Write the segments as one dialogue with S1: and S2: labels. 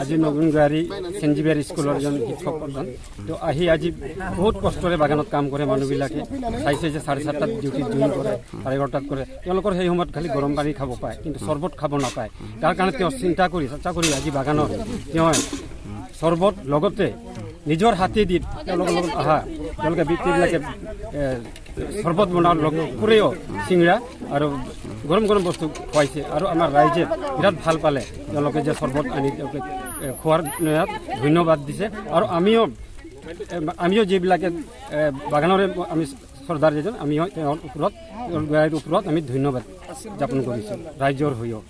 S1: আজি নগুনগুৱাৰী Saint Xavier স্কুলৰ এজন শিক্ষক প্ৰধান তো আহি আজি বহুত কষ্টৰে বাগানত কাম কৰে মানুহবিলাকে চাইছে যে 7:30টাত ডিউটি জইন কৰে 11:30টাত কৰে তেওঁলোকৰ সেই সময়ত খালি গৰম পানী খাব পায় কিন্তু চৰ্বত খাব নাপায় তাৰ কাৰণে তেওঁ চিন্তা কৰি আজি বাগানত তেওঁ চৰ্বত লগতে নিজৰ হাতেদি তেওঁলোকৰ লগত তেওঁলোকে ব্যক্তিবিলাকে চৰ্বত বনোৱাৰ লগতেও চিংৰা আৰু গৰম গৰম বস্তু খুৱাইছে আৰু আমাৰ ৰাইজে বিৰাট ভাল পালে তেওঁলোকে যে চৰ্বত আনি তেওঁলোকে খোৱাৰ ধন্যবাদ দিছে আৰু আমিও যিবিলাকে বাগানৰে আমি চৰ্দাৰ যেজন আমিও তেওঁৰ ওপৰত আমি ধন্যবাদ জ্ঞাপন কৰিছোঁ ৰাইজৰ হৈও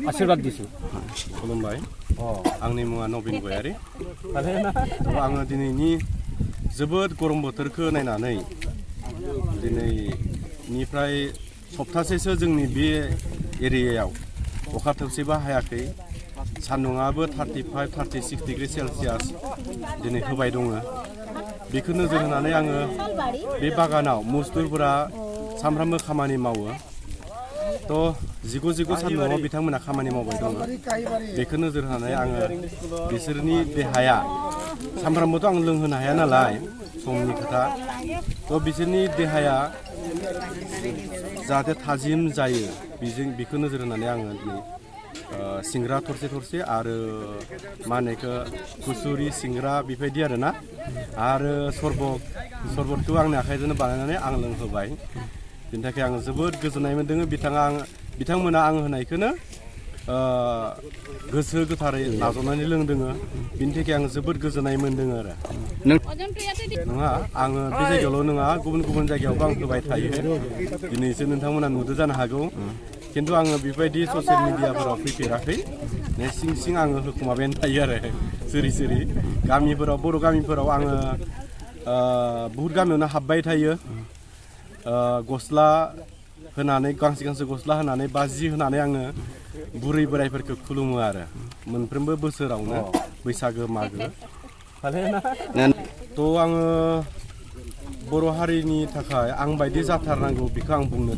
S1: आशीर्वाद दिसु
S2: खुलुमबाय आंनि मुङा नबिन गयारि आङो दिनैनि जोबोद गरम बोथोरखौ नायनानै दिनैनिफ्राय सप्तासेसो जोंनि बे एरियायाव अखा थोबसेबो हायाखै सान्दुङाबो 35-36 डिग्री सेलसियास दिनै होबाय दङ बेखौ नोजोर होनानै आङो बे बागानाव मजदुरफोरा सानफ्रामबो खामानि मावो तो जिगु सान्दुङाव बिथांमोना खामानि मावबाय दङ बेखौ नोजोर होनानै आङो बिसोरनि देहाया सानफ्रामबोथ' आं लोंहोनो हाया नालाय समनि खोथा तो बिसोरनि देहाया जाहाथे थाजिम जायो बेखौ नोजोर होनानै आङो दिनै सिंग्रा थरसे आरो मा होनो बेखौ कुसुरि सिंग्रा बेबायदि आरोना आरो सरबतखौ आंनि आखाइजोंनो बानायनानै आं लोंहोबाय बिनि थाखाय आं जोबोद गोजोननाय मोन्दों बिथांमोना आं होनायखौनो गोसो गोथारै नाजावनानै लोंदों बिनि थाखाय आं जोबोद गोजोननाय मोन्दों आरो नङा आङो बे जायगायावल' नङा गुबुन जायगायावबो आं होबाय थायो दिनैसो नोंथांमोना नुदो जानो हागौ खिन्थु आङो बेबायदि ससियेल मिडियाफोराव फैफेराखै सिं आङो होखुमाबायानो थायो आरो सिरि गामिफोराव बर' गामिफोराव आङो बहुद गामियावनो हाबबाय थायो गस्ला होनानै गांसे गस्ला होनानै बाजि होनानै आङो बुरै बोराइफोरखौ खुलुमो आरो मोनफ्रोमबो बोसोरावनो बैसागो मागो तो आङो बर' हारिनि थाखाय आं बायदि जाथारनांगौ बेखौ आं बुंनो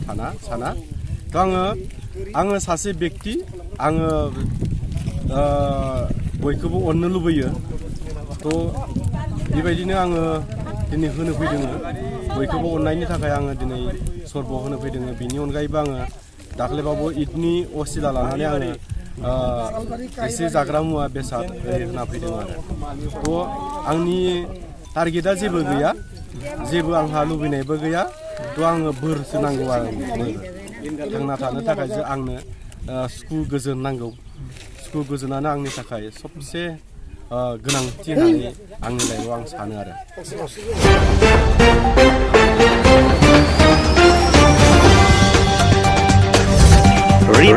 S2: साना तो आङो सासे व्यक्ति आङो बयखौबो अननो लुबैयो तो बेबायदिनो आङो दिनै होनो फैदों बयखौबो अननायनि थाखाय आङो दिनै सर्ब होनो फैदों बिनि अनगायैबो आङो दाख्लैबावबो ईदनि असिला लानानै आङो एसे जाग्रा मुवा बेसाद होना फैदों आरो तो आंनि टारगेटआ जेबो गैया जेबो आंहा लुबैनायबो गैया तो आङो बोरसो नांगौ आरो थांना थानो थाखाय आंनो सुखु गोजोन नांगौ सुखु गोजोनानो आंनि थाखाय सबसे गोनांथि होननानै आंनि लाइफआव आं सानो आरो